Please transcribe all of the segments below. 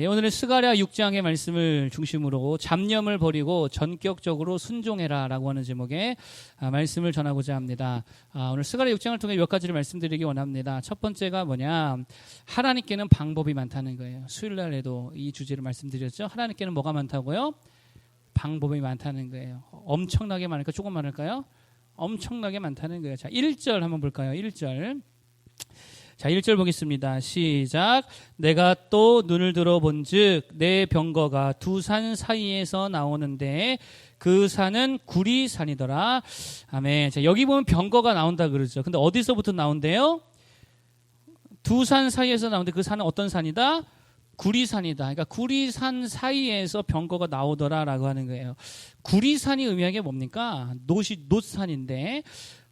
오늘은 스가랴 6장의 말씀을 중심으로 잡념을 버리고 전격적으로 순종해라 라고 하는 제목의 말씀을 전하고자 합니다. 오늘 스가랴 6장을 통해 몇 가지를 말씀드리기 원합니다. 첫 번째가 뭐냐, 하나님께는 방법이 많다는 거예요. 수요일날에도 이 주제를 말씀드렸죠. 하나님께는 뭐가 많다고요? 방법이 많다는 거예요. 엄청나게 많을까? 조금 많을까요? 엄청나게 많다는 거예요. 자, 1절 한번 볼까요? 1절. 자, 1절 보겠습니다. 시작. 내가 또 눈을 들어본즉 내 병거가 두 산 사이에서 나오는데 그 산은 구리산이더라. 아멘. 자, 여기 보면 병거가 나온다 그러죠. 근데 어디서부터 나온대요? 두 산 사이에서 나오는데 그 산은 어떤 산이다? 구리산이다. 그러니까 구리산 사이에서 병거가 나오더라라고 하는 거예요. 구리산이 의미하는 게 뭡니까? 노산인데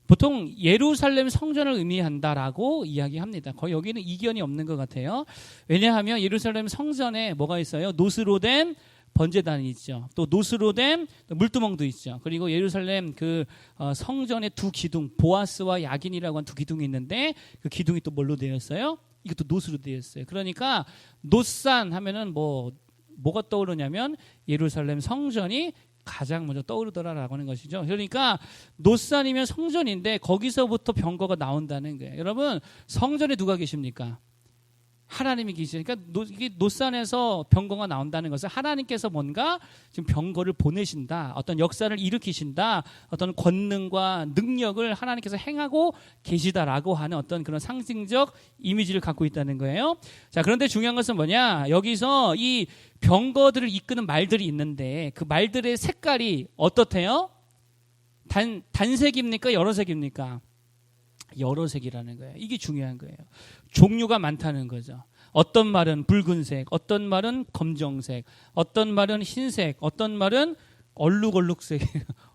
보통 예루살렘 성전을 의미한다라고 이야기합니다. 거의 여기는 이견이 없는 것 같아요. 왜냐하면 예루살렘 성전에 뭐가 있어요? 노스로 된 번제단이 있죠. 또 노스로 된 물두멍도 있죠. 그리고 예루살렘 성전의 두 기둥, 보아스와 야긴이라고 한 두 기둥이 있는데 그 기둥이 또 뭘로 되어 있어요? 이것도 노스로 되어 있어요. 그러니까 노산 하면은 뭐가 떠오르냐면 예루살렘 성전이 가장 먼저 떠오르더라라고 하는 것이죠. 그러니까 노산이면 성전인데 거기서부터 병거가 나온다는 거예요. 여러분, 성전에 누가 계십니까? 하나님이 계시니까 이게 노산에서 병거가 나온다는 것은 하나님께서 뭔가 지금 병거를 보내신다, 어떤 역사를 일으키신다, 어떤 권능과 능력을 하나님께서 행하고 계시다라고 하는 어떤 그런 상징적 이미지를 갖고 있다는 거예요. 자, 그런데 중요한 것은 뭐냐? 여기서 이 병거들을 이끄는 말들이 있는데 그 말들의 색깔이 어떻대요? 단색입니까? 여러 색입니까? 여러 색이라는 거예요. 이게 중요한 거예요. 종류가 많다는 거죠. 어떤 말은 붉은색, 어떤 말은 검정색, 어떤 말은 흰색, 어떤 말은 얼룩얼룩색.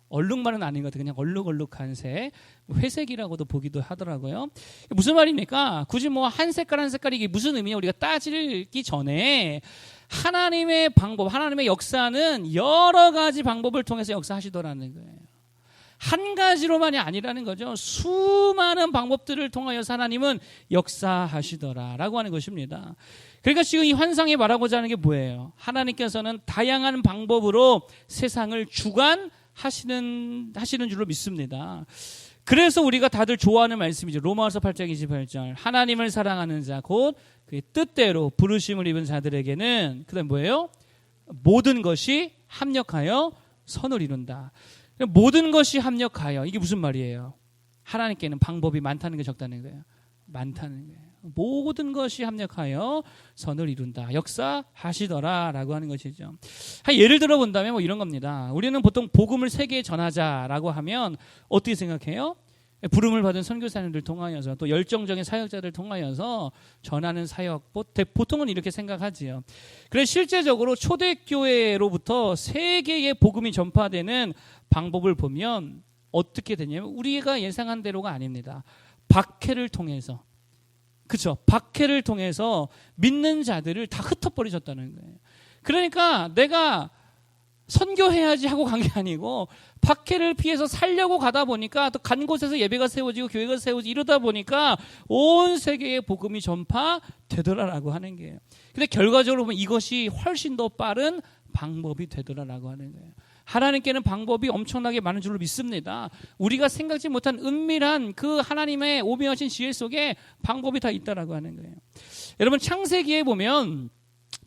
얼룩말은 아닌 것 같아요. 그냥 얼룩얼룩한 색, 회색이라고도 보기도 하더라고요. 무슨 말입니까? 굳이 한 색깔 한 색깔이 이게 무슨 의미냐 우리가 따지기 전에 하나님의 방법, 하나님의 역사는 여러 가지 방법을 통해서 역사하시더라는 거예요. 한 가지로만이 아니라는 거죠. 수많은 방법들을 통하여서 하나님은 역사하시더라라고 하는 것입니다. 그러니까 지금 이 환상이 말하고자 하는 게 뭐예요? 하나님께서는 다양한 방법으로 세상을 주관하시는 줄로 믿습니다. 그래서 우리가 다들 좋아하는 말씀이죠. 로마서 8장 28절. 하나님을 사랑하는 자 곧 그의 뜻대로 부르심을 입은 자들에게는 그다음 뭐예요? 모든 것이 합력하여 선을 이룬다. 모든 것이 합력하여, 이게 무슨 말이에요? 하나님께는 방법이 많다는 게 적다는 거예요. 많다는 거예요. 모든 것이 합력하여 선을 이룬다, 역사하시더라라고 하는 것이죠. 예를 들어 본다면 이런 겁니다. 우리는 보통 복음을 세계에 전하자라고 하면 어떻게 생각해요? 부름을 받은 선교사님들 통하여서 또 열정적인 사역자들 통하여서 전하는 사역, 보통은 이렇게 생각하지요. 그래서 실제적으로 초대교회로부터 세계에 복음이 전파되는 방법을 보면 어떻게 되냐면 우리가 예상한 대로가 아닙니다. 박해를 통해서, 그렇죠? 박해를 통해서 믿는 자들을 다 흩어버리셨다는 거예요. 그러니까 내가 선교해야지 하고 간 게 아니고 박해를 피해서 살려고 가다 보니까 또 간 곳에서 예배가 세워지고 교회가 세워지고 이러다 보니까 온 세계에 복음이 전파되더라라고 하는 거예요. 근데 결과적으로 보면 이것이 훨씬 더 빠른 방법이 되더라라고 하는 거예요. 하나님께는 방법이 엄청나게 많은 줄로 믿습니다. 우리가 생각지 못한 은밀한 그 하나님의 오묘하신 지혜 속에 방법이 다 있다라고 하는 거예요. 여러분, 창세기에 보면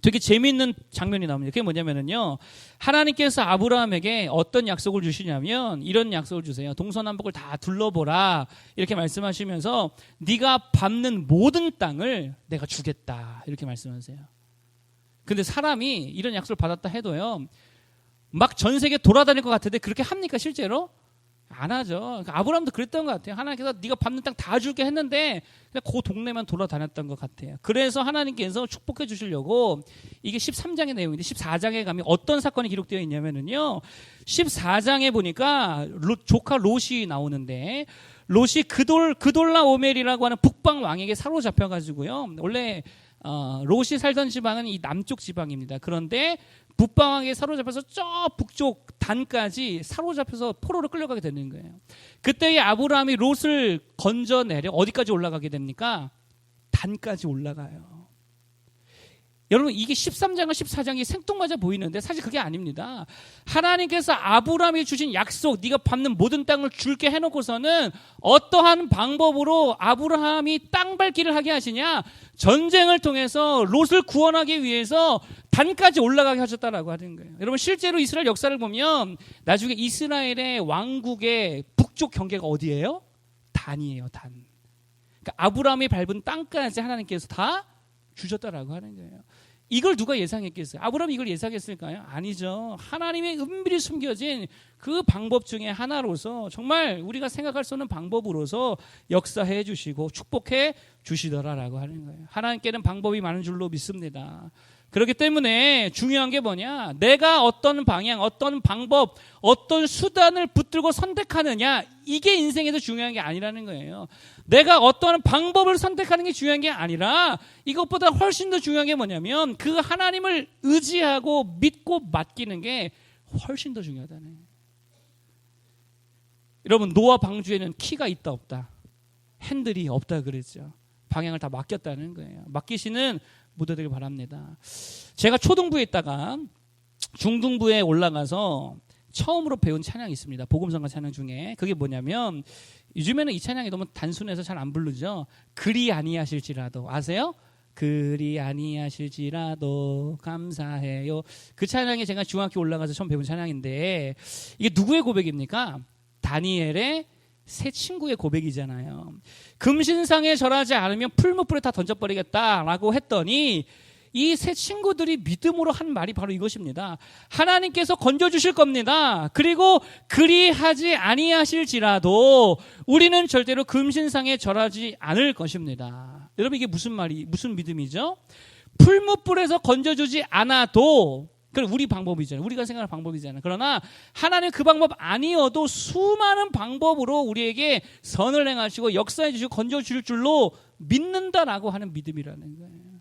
되게 재미있는 장면이 나옵니다. 그게 뭐냐면요, 하나님께서 아브라함에게 어떤 약속을 주시냐면 이런 약속을 주세요. 동서남북을 다 둘러보라 이렇게 말씀하시면서 네가 밟는 모든 땅을 내가 주겠다 이렇게 말씀하세요. 근데 사람이 이런 약속을 받았다 해도요, 막 전 세계 돌아다닐 것 같은데 그렇게 합니까 실제로? 안 하죠. 그러니까 아브라함도 그랬던 것 같아요. 하나님께서 네가 밟는 땅 다 줄게 했는데 그냥 그 동네만 돌아다녔던 것 같아요. 그래서 하나님께서 축복해 주시려고, 이게 13장의 내용인데 14장에 가면 어떤 사건이 기록되어 있냐면요, 14장에 보니까 조카 롯이 나오는데 롯이 그돌라오멜이라고 하는 북방 왕에게 사로잡혀가지고요. 원래 롯이 살던 지방은 이 남쪽 지방입니다. 그런데 북방왕에게 사로잡혀서 저 북쪽 단까지 사로잡혀서 포로로 끌려가게 되는 거예요. 그때 이 아브라함이 롯을 건져내려 어디까지 올라가게 됩니까? 단까지 올라가요. 여러분 이게 13장과 14장이 생뚱맞아 보이는데 사실 그게 아닙니다. 하나님께서 아브라함이 주신 약속, 네가 밟는 모든 땅을 줄게 해놓고서는 어떠한 방법으로 아브라함이 땅 밟기를 하게 하시냐? 전쟁을 통해서 롯을 구원하기 위해서 단까지 올라가게 하셨다라고 하는 거예요. 여러분 실제로 이스라엘 역사를 보면 나중에 이스라엘의 왕국의 북쪽 경계가 어디예요? 단이에요. 단. 그러니까 아브라함이 밟은 땅까지 하나님께서 다 주셨다라고 하는 거예요. 이걸 누가 예상했겠어요? 아브라함이 이걸 예상했을까요? 아니죠. 하나님의 은밀히 숨겨진 그 방법 중에 하나로서 정말 우리가 생각할 수 없는 방법으로서 역사해 주시고 축복해 주시더라라고 하는 거예요. 하나님께는 방법이 많은 줄로 믿습니다. 그렇기 때문에 중요한 게 뭐냐? 내가 어떤 방향, 어떤 방법, 어떤 수단을 붙들고 선택하느냐, 이게 인생에서 중요한 게 아니라는 거예요. 내가 어떤 방법을 선택하는 게 중요한 게 아니라 이것보다 훨씬 더 중요한 게 뭐냐면 그 하나님을 의지하고 믿고 맡기는 게 훨씬 더 중요하다는 거예요. 여러분 노아 방주에는 키가 있다 없다? 핸들이 없다 그랬죠. 방향을 다 맡겼다는 거예요. 맡기시는 모두 되길 바랍니다. 제가 초등부에 있다가 중등부에 올라가서 처음으로 배운 찬양이 있습니다. 복음성가 찬양 중에. 그게 뭐냐면 요즘에는 이 찬양이 너무 단순해서 잘 안 부르죠. 그리 아니하실지라도 아세요? 그리 아니하실지라도 감사해요. 그 찬양이 제가 중학교 올라가서 처음 배운 찬양인데 이게 누구의 고백입니까? 다니엘의 새 친구의 고백이잖아요. 금신상에 절하지 않으면 풀무불에 다 던져버리겠다라고 했더니 이 새 친구들이 믿음으로 한 말이 바로 이것입니다. 하나님께서 건져주실 겁니다. 그리고 그리하지 아니하실지라도 우리는 절대로 금신상에 절하지 않을 것입니다. 여러분 이게 무슨 믿음이죠? 풀무불에서 건져주지 않아도 그건 우리 방법이잖아요. 우리가 생각하는 방법이잖아요. 그러나 하나님 그 방법 아니어도 수많은 방법으로 우리에게 선을 행하시고 역사해 주시고 건져주실 줄로 믿는다라고 하는 믿음이라는 거예요.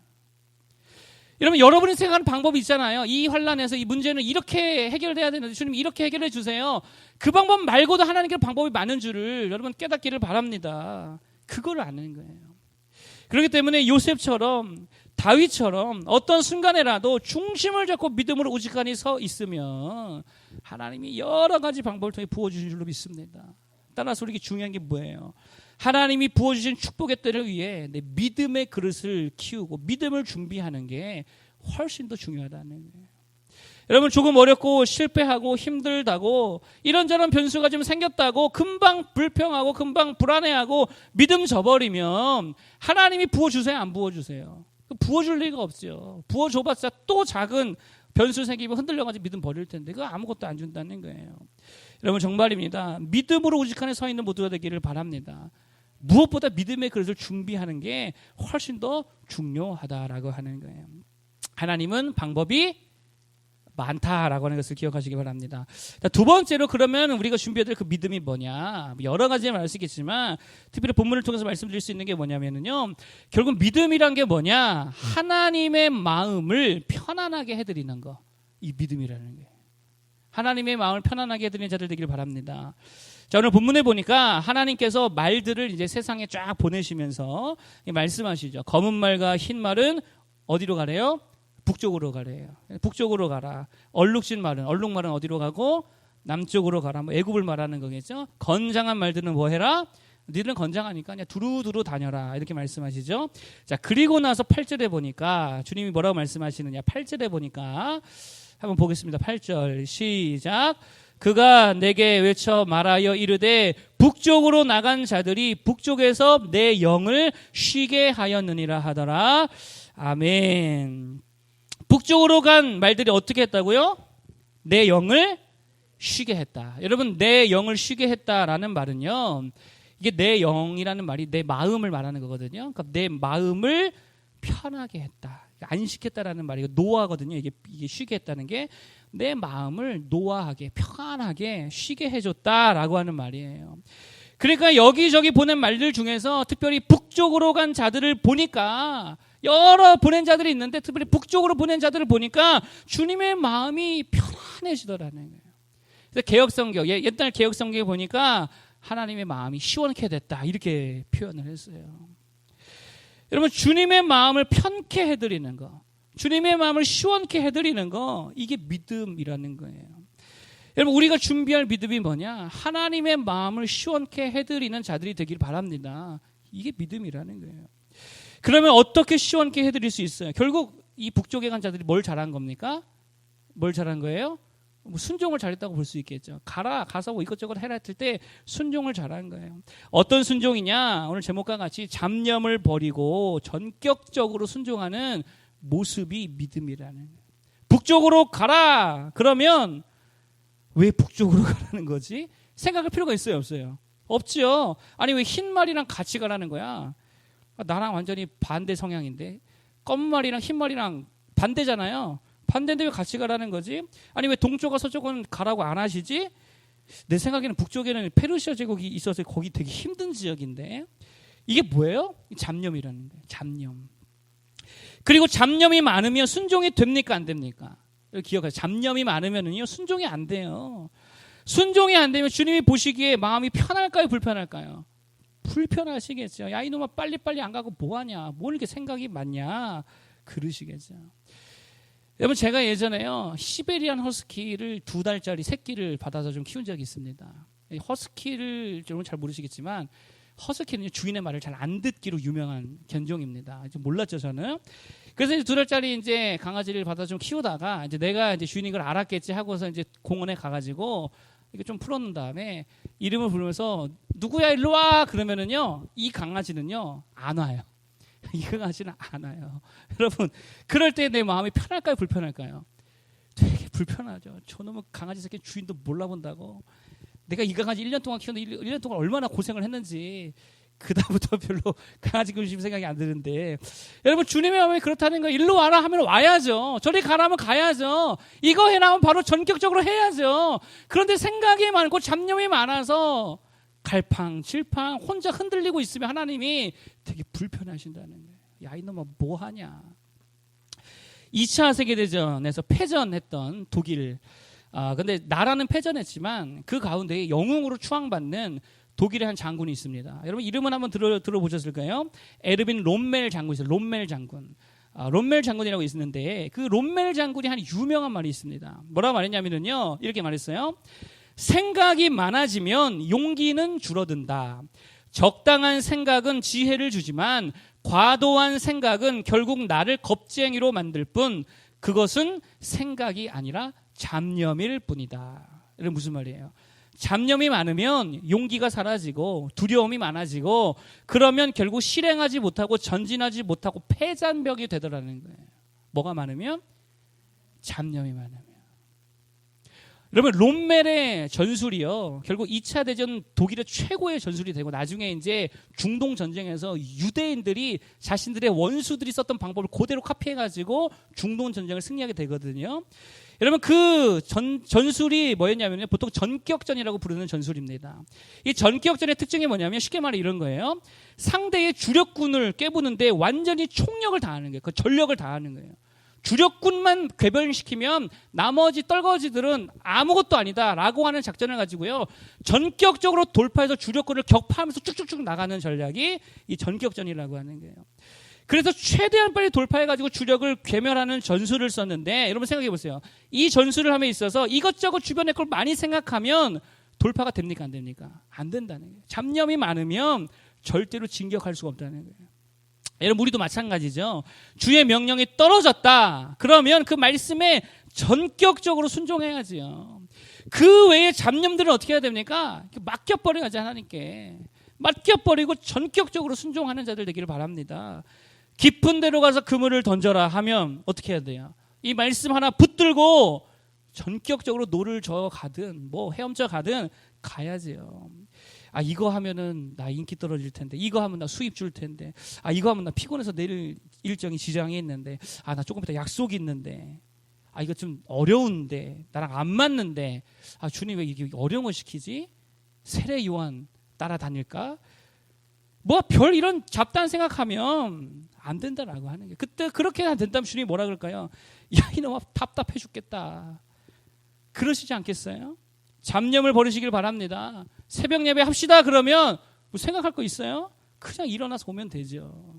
여러분 여러분이 생각하는 방법이 있잖아요. 이 환난에서 이 문제는 이렇게 해결돼야 되는데 주님 이렇게 해결해 주세요. 그 방법 말고도 하나님께 방법이 많은 줄을 여러분 깨닫기를 바랍니다. 그걸 아는 거예요. 그렇기 때문에 요셉처럼 다윗처럼 어떤 순간에라도 중심을 잡고 믿음으로 우직하니 서 있으면 하나님이 여러 가지 방법을 통해 부어주신 줄로 믿습니다. 따라서 우리에게 중요한 게 뭐예요? 하나님이 부어주신 축복의 때를 위해 내 믿음의 그릇을 키우고 믿음을 준비하는 게 훨씬 더 중요하다는 거예요. 여러분 조금 어렵고 실패하고 힘들다고 이런저런 변수가 좀 생겼다고 금방 불평하고 금방 불안해하고 믿음 저버리면 하나님이 부어주세요? 안 부어주세요? 부어줄 리가 없죠. 부어줘봤자 또 작은 변수 생기면 흔들려가지고 믿음 버릴 텐데 그거 아무것도 안 준다는 거예요. 여러분 정말입니다. 믿음으로 우직한에 서 있는 모두가 되기를 바랍니다. 무엇보다 믿음의 그릇을 준비하는 게 훨씬 더 중요하다라고 하는 거예요. 하나님은 방법이 많다라고 하는 것을 기억하시기 바랍니다. 두 번째로 그러면 우리가 준비해야 될 그 믿음이 뭐냐? 여러 가지 말할 수 있겠지만 특별히 본문을 통해서 말씀드릴 수 있는 게 뭐냐면요. 결국 믿음이란 게 뭐냐? 하나님의 마음을 편안하게 해드리는 거. 이 믿음이라는 게. 하나님의 마음을 편안하게 해드리는 자들 되기를 바랍니다. 자, 오늘 본문에 보니까 하나님께서 말들을 이제 세상에 쫙 보내시면서 말씀하시죠. 검은 말과 흰 말은 어디로 가래요? 북쪽으로 가래요. 북쪽으로 가라. 얼룩진 말은 어디로 가고 남쪽으로 가라. 뭐 애굽을 말하는 거겠죠. 건장한 말들은 뭐 해라? 너희들은 건장하니까 그냥 두루두루 다녀라. 이렇게 말씀하시죠. 자, 그리고 나서 8절에 보니까 주님이 뭐라고 말씀하시느냐. 8절에 보니까 한번 보겠습니다. 8절 시작. 그가 내게 외쳐 말하여 이르되 북쪽으로 나간 자들이 북쪽에서 내 영을 쉬게 하였느니라 하더라. 아멘. 북쪽으로 간 말들이 어떻게 했다고요? 내 영을 쉬게 했다. 여러분 내 영을 쉬게 했다라는 말은요. 이게 내 영이라는 말이 내 마음을 말하는 거거든요. 그러니까 내 마음을 편하게 했다. 안식했다라는 말이 노아거든요. 이게 쉬게 했다는 게 내 마음을 노아하게 평안하게 쉬게 해줬다라고 하는 말이에요. 그러니까 여기저기 보낸 말들 중에서 특별히 북쪽으로 간 자들을 보니까 여러 보낸 자들이 있는데 특별히 북쪽으로 보낸 자들을 보니까 주님의 마음이 편안해지더라는 거예요. 그래서 개역성경, 옛날 개역성경에 보니까 하나님의 마음이 시원케 됐다 이렇게 표현을 했어요. 여러분 주님의 마음을 편케 해드리는 거. 주님의 마음을 시원케 해드리는 거, 이게 믿음이라는 거예요. 여러분, 우리가 준비할 믿음이 뭐냐? 하나님의 마음을 시원케 해드리는 자들이 되길 바랍니다. 이게 믿음이라는 거예요. 그러면 어떻게 시원케 해드릴 수 있어요? 결국 이 북쪽에 간 자들이 뭘 잘한 겁니까? 뭘 잘한 거예요? 뭐 순종을 잘했다고 볼 수 있겠죠. 가서 뭐 이것저것 해라 했을 때 순종을 잘한 거예요. 어떤 순종이냐? 오늘 제목과 같이 잡념을 버리고 전격적으로 순종하는 모습이 믿음이라는 거예요. 북쪽으로 가라! 그러면 왜 북쪽으로 가라는 거지? 생각할 필요가 있어요, 없어요? 없죠. 아니, 왜 흰말이랑 같이 가라는 거야? 나랑 완전히 반대 성향인데, 검말이랑 흰말이랑 반대잖아요. 반대인데 왜 같이 가라는 거지? 아니, 왜 동쪽과 서쪽은 가라고 안 하시지? 내 생각에는 북쪽에는 페르시아 제국이 있어서 거기 되게 힘든 지역인데, 이게 뭐예요? 잡념이라는 거예요. 잡념. 그리고 잡념이 많으면 순종이 됩니까, 안 됩니까? 기억하세요. 잡념이 많으면요 순종이 안 돼요. 순종이 안 되면 주님이 보시기에 마음이 편할까요, 불편할까요? 불편하시겠죠. 야, 이놈아, 빨리빨리 안 가고 뭐하냐, 뭘 이렇게 생각이 많냐, 그러시겠죠. 여러분, 제가 예전에요 시베리안 허스키를 2달짜리 새끼를 받아서 좀 키운 적이 있습니다. 허스키를 여러분 잘 모르시겠지만, 허스키는 주인의 말을 잘 안 듣기로 유명한 견종입니다. 좀 몰랐죠, 저는. 그래서 이제 2달짜리 이제 강아지를 받아 좀 키우다가, 이제 내가 이제 주인이 걸 알았겠지 하고서 이제 공원에 가가지고 이게 좀 풀어놓은 다음에 이름을 부르면서 누구야 일로 와 그러면은요 이 강아지는요 안 와요. 이 강아지는 안 와요. 여러분, 그럴 때 내 마음이 편할까요, 불편할까요? 되게 불편하죠. 저놈의 강아지 새끼 주인도 몰라본다고. 내가 이 강아지 1년 동안 키웠는데 1년 동안 얼마나 고생을 했는지 그다음부터 별로 강아지 근심 생각이 안 드는데, 여러분, 주님의 마음이 그렇다는 거예요. 일로 와라 하면 와야죠. 저리 가라 하면 가야죠. 이거 해라 하면 바로 전격적으로 해야죠. 그런데 생각이 많고 잡념이 많아서 갈팡질팡 혼자 흔들리고 있으면 하나님이 되게 불편하신다는 거예요. 야, 이놈아 뭐하냐. 2차 세계대전에서 패전했던 독일, 근데 나라는 패전했지만 그 가운데 영웅으로 추앙받는 독일의 한 장군이 있습니다. 여러분, 이름은 한번 들어보셨을까요? 에르빈 롬멜 장군이 있어요. 롬멜 장군. 롬멜 장군이라고 있는데, 그 롬멜 장군이 한 유명한 말이 있습니다. 뭐라고 말했냐면요, 이렇게 말했어요. 생각이 많아지면 용기는 줄어든다. 적당한 생각은 지혜를 주지만 과도한 생각은 결국 나를 겁쟁이로 만들 뿐, 그것은 생각이 아니라 잡념일 뿐이다. 이게 무슨 말이에요? 잡념이 많으면 용기가 사라지고 두려움이 많아지고, 그러면 결국 실행하지 못하고 전진하지 못하고 패잔벽이 되더라는 거예요. 뭐가 많으면? 잡념이 많으면. 여러분, 롬멜의 전술이요 결국 2차 대전 독일의 최고의 전술이 되고, 나중에 이제 중동 전쟁에서 유대인들이 자신들의 원수들이 썼던 방법을 그대로 카피해가지고 중동 전쟁을 승리하게 되거든요. 여러분, 그 전술이 뭐였냐면요, 보통 전격전이라고 부르는 전술입니다. 이 전격전의 특징이 뭐냐면, 쉽게 말해 이런 거예요. 상대의 주력군을 깨부는데 완전히 총력을 다하는 거예요. 그 전력을 다하는 거예요. 주력군만 궤변시키면 나머지 떨거지들은 아무것도 아니다라고 하는 작전을 가지고요 전격적으로 돌파해서 주력군을 격파하면서 쭉쭉쭉 나가는 전략이 이 전격전이라고 하는 거예요. 그래서 최대한 빨리 돌파해가지고 주력을 괴멸하는 전술을 썼는데, 여러분 생각해 보세요. 이 전술을 함에 있어서 이것저것 주변의 걸 많이 생각하면 돌파가 됩니까, 안 됩니까? 안 된다는 거예요. 잡념이 많으면 절대로 진격할 수가 없다는 거예요. 여러분, 우리도 마찬가지죠. 주의 명령이 떨어졌다 그러면 그 말씀에 전격적으로 순종해야지요. 그 외에 잡념들은 어떻게 해야 됩니까? 맡겨버려야지. 하나님께 맡겨버리고 전격적으로 순종하는 자들 되기를 바랍니다. 깊은 데로 가서 그물을 던져라 하면 어떻게 해야 돼요? 이 말씀 하나 붙들고 전격적으로 노를 저어 가든 뭐 헤엄쳐 가든 가야지요. 이거 하면은 나 인기 떨어질 텐데, 이거 하면 나 수입 줄 텐데, 이거 하면 나 피곤해서 내일 일정이 지장이 있는데, 나 조금 이따 약속이 있는데, 이거 좀 어려운데, 나랑 안 맞는데, 주님 왜 이게 어려운 걸 시키지? 세례 요한 따라다닐까? 뭐 별 이런 잡다한 생각하면 안 된다라고 하는 게, 그때 그렇게 안 된다면 주님이 뭐라 그럴까요? 야, 이놈아 답답해 죽겠다. 그러시지 않겠어요? 잡념을 버리시길 바랍니다. 새벽 예배 합시다 그러면 뭐 생각할 거 있어요? 그냥 일어나서 오면 되죠.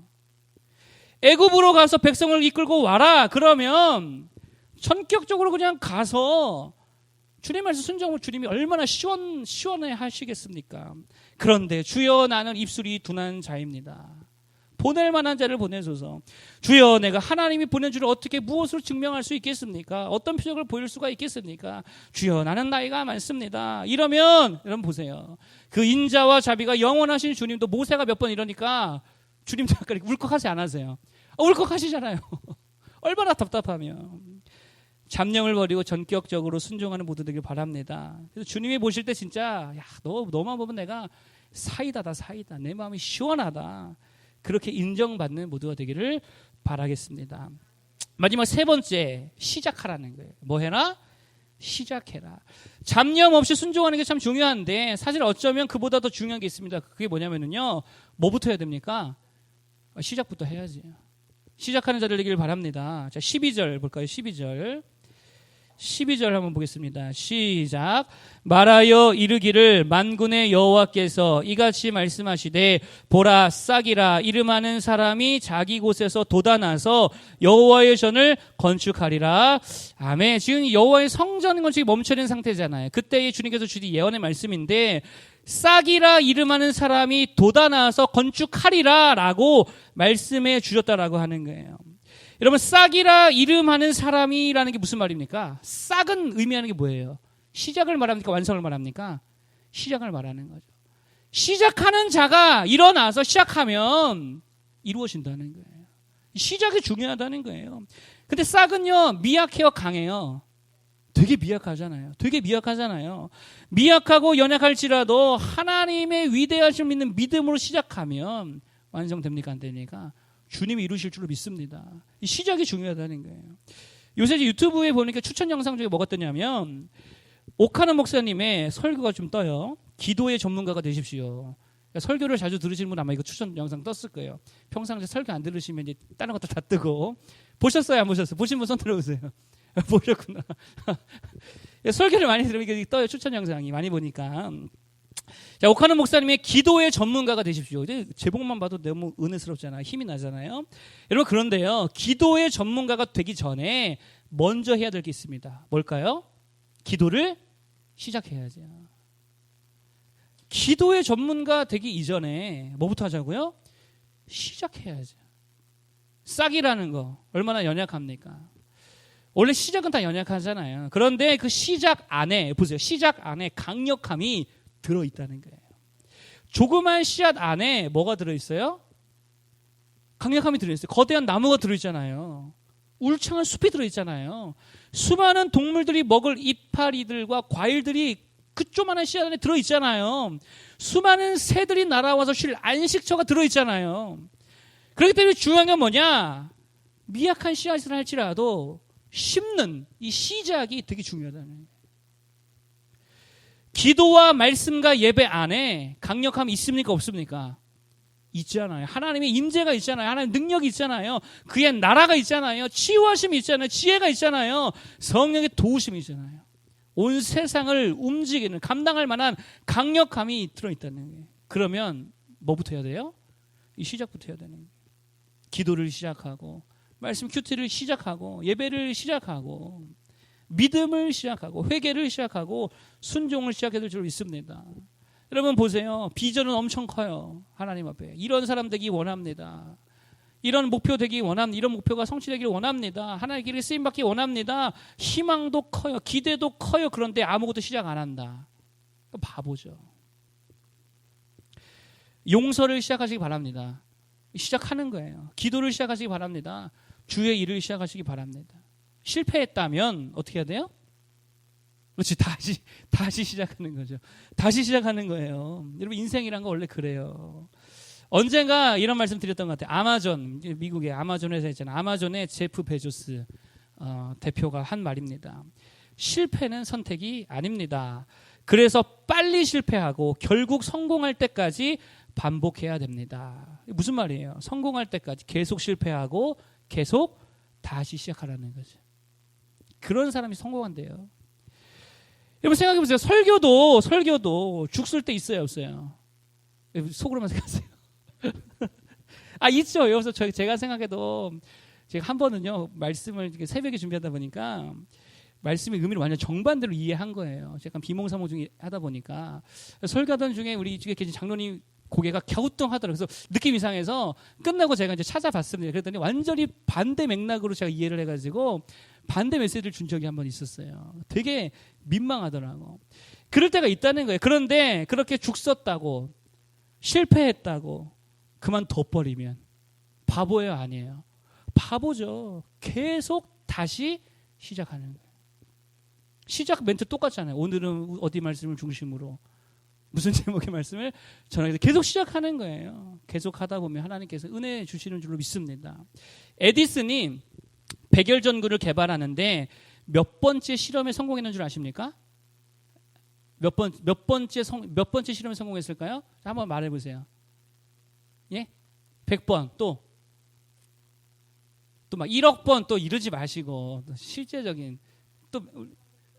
애굽으로 가서 백성을 이끌고 와라. 그러면 전격적으로 그냥 가서 주님 말씀 순종하면 주님이 얼마나 시원해 하시겠습니까? 그런데 주여 나는 입술이 둔한 자입니다. 보낼 만한 자를 보내소서. 주여 내가 하나님이 보낸 줄을 어떻게 무엇으로 증명할 수 있겠습니까? 어떤 표적을 보일 수가 있겠습니까? 주여 나는 나이가 많습니다. 이러면 여러분 보세요. 그 인자와 자비가 영원하신 주님도 모세가 몇 번 이러니까 주님도 약간 울컥하지 않으세요? 울컥하시잖아요. 얼마나 답답하면. 잡념을 버리고 전격적으로 순종하는 모두 되길 바랍니다. 그래서 주님이 보실 때 진짜 야, 너만 보면 내가 사이다다. 내 마음이 시원하다. 그렇게 인정받는 모두가 되기를 바라겠습니다. 마지막 세 번째, 시작하라는 거예요. 뭐 해라? 시작해라. 잡념 없이 순종하는 게 참 중요한데 사실 어쩌면 그보다 더 중요한 게 있습니다. 그게 뭐냐면요. 뭐부터 해야 됩니까? 시작부터 해야지. 시작하는 자들 되기를 바랍니다. 자, 12절 볼까요? 12절 한번 보겠습니다. 시작. 말하여 이르기를 만군의 여호와께서 이같이 말씀하시되 보라 싹이라 이름하는 사람이 자기 곳에서 돋아나서 여호와의 전을 건축하리라. 아멘. 지금 여호와의 성전 건축이 멈춰있는 상태잖아요. 그때 주님께서 주신 예언의 말씀인데 싹이라 이름하는 사람이 돋아나서 건축하리라 라고 말씀해 주셨다라고 하는 거예요. 여러분 싹이라 이름하는 사람이라는 게 무슨 말입니까? 싹은 의미하는 게 뭐예요? 시작을 말합니까? 완성을 말합니까? 시작을 말하는 거죠. 시작하는 자가 일어나서 시작하면 이루어진다는 거예요. 시작이 중요하다는 거예요. 근데 싹은요 미약해요 강해요? 되게 미약하잖아요. 미약하고 연약할지라도 하나님의 위대하심을 믿는 믿음으로 시작하면 완성됩니까? 안 됩니까? 주님이 이루실 줄로 믿습니다. 이 시작이 중요하다는 거예요. 요새 유튜브에 보니까 추천 영상 중에 뭐가 뜨냐면 오카는 목사님의 설교가 좀 떠요. 기도의 전문가가 되십시오. 그러니까 설교를 자주 들으시는 분 아마 이거 추천 영상 떴을 거예요. 평상시에 설교 안 들으시면 이제 다른 것도 다 뜨고. 보셨어요? 안 보셨어요? 보신 분 손 들어보세요. 보셨구나. 설교를 많이 들으면 이게 떠요. 추천 영상이 많이 보니까. 자, 오카는 목사님의 기도의 전문가가 되십시오. 제목만 봐도 너무 은혜스럽잖아요. 힘이 나잖아요. 여러분 그런데요. 기도의 전문가가 되기 전에 먼저 해야 될 게 있습니다. 뭘까요? 기도를 시작해야죠. 기도의 전문가 되기 이전에 뭐부터 하자고요? 시작해야죠. 싹이라는 거 얼마나 연약합니까? 원래 시작은 다 연약하잖아요. 그런데 그 시작 안에 보세요. 시작 안에 강력함이 들어있다는 거예요. 조그만 씨앗 안에 뭐가 들어있어요? 강력함이 들어있어요. 거대한 나무가 들어있잖아요. 울창한 숲이 들어있잖아요. 수많은 동물들이 먹을 이파리들과 과일들이 그 조그만한 씨앗 안에 들어있잖아요. 수많은 새들이 날아와서 쉴 안식처가 들어있잖아요. 그렇기 때문에 중요한 건 뭐냐? 미약한 씨앗을 할지라도 심는 이 시작이 되게 중요하다는 거예요. 기도와 말씀과 예배 안에 강력함이 있습니까? 없습니까? 있잖아요. 하나님의 임재가 있잖아요. 하나님의 능력이 있잖아요. 그의 나라가 있잖아요. 치유하심이 있잖아요. 지혜가 있잖아요. 성령의 도우심이 있잖아요. 온 세상을 움직이는 감당할 만한 강력함이 들어있다는 거예요. 그러면 뭐부터 해야 돼요? 이 시작부터 해야 되는 거예요. 기도를 시작하고 말씀 큐티를 시작하고 예배를 시작하고 믿음을 시작하고 회개를 시작하고 순종을 시작해야 될 줄 믿습니다. 여러분 보세요. 비전은 엄청 커요. 하나님 앞에. 이런 사람 되기 원합니다. 이런 목표 되기 원합니다. 이런 목표가 성취되기를 원합니다. 하나님의 길을 쓰임받기 원합니다. 희망도 커요. 기대도 커요. 그런데 아무것도 시작 안 한다. 바보죠. 용서를 시작하시기 바랍니다. 시작하는 거예요. 기도를 시작하시기 바랍니다. 주의 일을 시작하시기 바랍니다. 실패했다면 어떻게 해야 돼요? 그렇지. 다시 시작하는 거죠. 다시 시작하는 거예요. 여러분 인생이란 거 원래 그래요. 언젠가 이런 말씀 드렸던 것 같아요. 아마존, 미국의 아마존 회사 있잖아요. 아마존의 제프 베조스 대표가 한 말입니다. 실패는 선택이 아닙니다. 그래서 빨리 실패하고 결국 성공할 때까지 반복해야 됩니다. 무슨 말이에요? 성공할 때까지 계속 실패하고 계속 다시 시작하라는 거죠. 그런 사람이 성공한대요. 여러분 생각해 보세요. 설교도 죽 쓸 때 있어요, 없어요? 속으로만 생각하세요. 있죠. 여기서 제가 생각해도 제가 한 번은요 말씀을 새벽에 준비하다 보니까 말씀의 의미를 완전 정반대로 이해한 거예요. 약간 비몽사몽 중에 하다 보니까 설교하던 중에 우리 쪽에 계신 장로님 고개가 갸우뚱하더라고요. 그래서 느낌 이상해서 끝나고 제가 이제 찾아봤습니다. 그랬더니 완전히 반대 맥락으로 제가 이해를 해가지고 반대 메시지를 준 적이 한 번 있었어요. 되게 민망하더라고. 그럴 때가 있다는 거예요. 그런데 그렇게 죽 썼다고 실패했다고 그만둬버리면 바보예요, 아니에요? 바보죠. 계속 다시 시작하는 거예요. 시작 멘트 똑같잖아요. 오늘은 어디 말씀을 중심으로 무슨 제목의 말씀을 전하게 계속 시작하는 거예요. 계속 하다 보면 하나님께서 은혜 주시는 줄로 믿습니다. 에디슨이 백열전구를 개발하는데 몇 번째 실험에 성공했는 줄 아십니까? 몇 번째 실험에 성공했을까요? 한번 말해 보세요. 예? 100번 또 막 1억 번 또 이러지 마시고 실제적인 또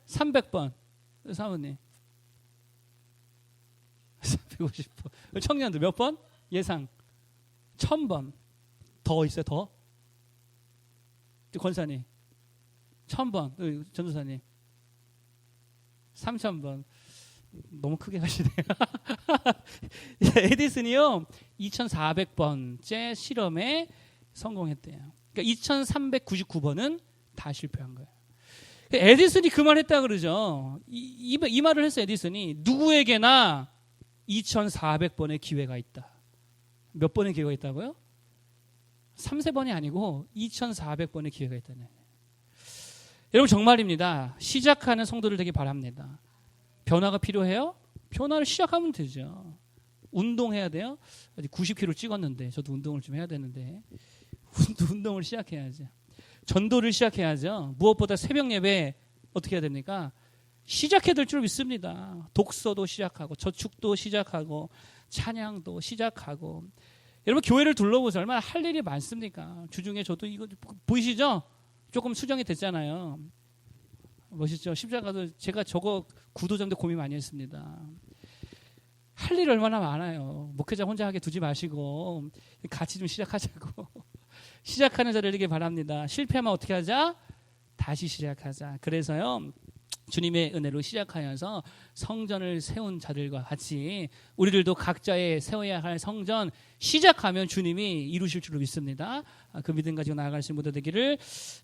300번 사모님 350번 청년들 몇 번? 예상 1000번 더 있어요 더? 권사님 1000번 전도사님 3000번 너무 크게 가시네요. 에디슨이요 2400번째 실험에 성공했대요. 그러니까 2399번은 다 실패한 거예요. 에디슨이 그 말 했다 그러죠. 이 말을 했어요. 에디슨이 누구에게나 2400번의 기회가 있다. 몇 번의 기회가 있다고요? 3-4번이 아니고 2400번의 기회가 있다네. 여러분 정말입니다. 시작하는 성도들 되기 바랍니다. 변화가 필요해요? 변화를 시작하면 되죠. 운동해야 돼요? 아직 90kg 찍었는데 저도 운동을 좀 해야 되는데 운동을 시작해야죠. 전도를 시작해야죠. 무엇보다 새벽 예배 어떻게 해야 됩니까? 시작해야 될 줄 믿습니다. 독서도 시작하고 저축도 시작하고 찬양도 시작하고 여러분 교회를 둘러보세요. 얼마나 할 일이 많습니까? 주중에 저도 이거 보이시죠? 조금 수정이 됐잖아요. 멋있죠? 십자가도 제가 저거 구도 정도 고민 많이 했습니다. 할 일 얼마나 많아요. 목회자 혼자 하게 두지 마시고 같이 좀 시작하자고. 시작하는 자를 되길 바랍니다. 실패하면 어떻게 하자? 다시 시작하자. 그래서요. 주님의 은혜로 시작하여서 성전을 세운 자들과 같이 우리들도 각자의 세워야 할 성전 시작하면 주님이 이루실 줄로 믿습니다. 그 믿음 가지고 나아갈 수 있는 모두 되기를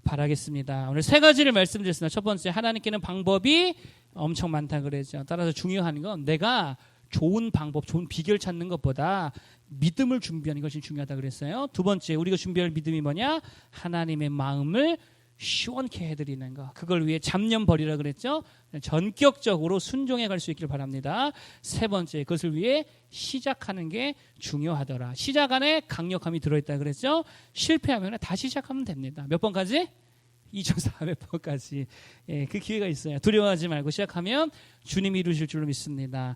바라겠습니다. 오늘 세 가지를 말씀드렸습니다. 첫 번째, 하나님께는 방법이 엄청 많다 그랬죠. 따라서 중요한 건 내가 좋은 방법, 좋은 비결 찾는 것보다 믿음을 준비하는 것이 중요하다 그랬어요. 두 번째, 우리가 준비할 믿음이 뭐냐? 하나님의 마음을 시원케 해드리는 것. 그걸 위해 잡념 버리라 그랬죠. 전격적으로 순종해 갈 수 있기를 바랍니다. 세 번째, 그것을 위해 시작하는 게 중요하더라. 시작 안에 강력함이 들어있다 그랬죠. 실패하면 다시 시작하면 됩니다. 몇 번까지? 2400번까지. 예, 그 기회가 있어요. 두려워하지 말고 시작하면 주님이 이루실 줄로 믿습니다.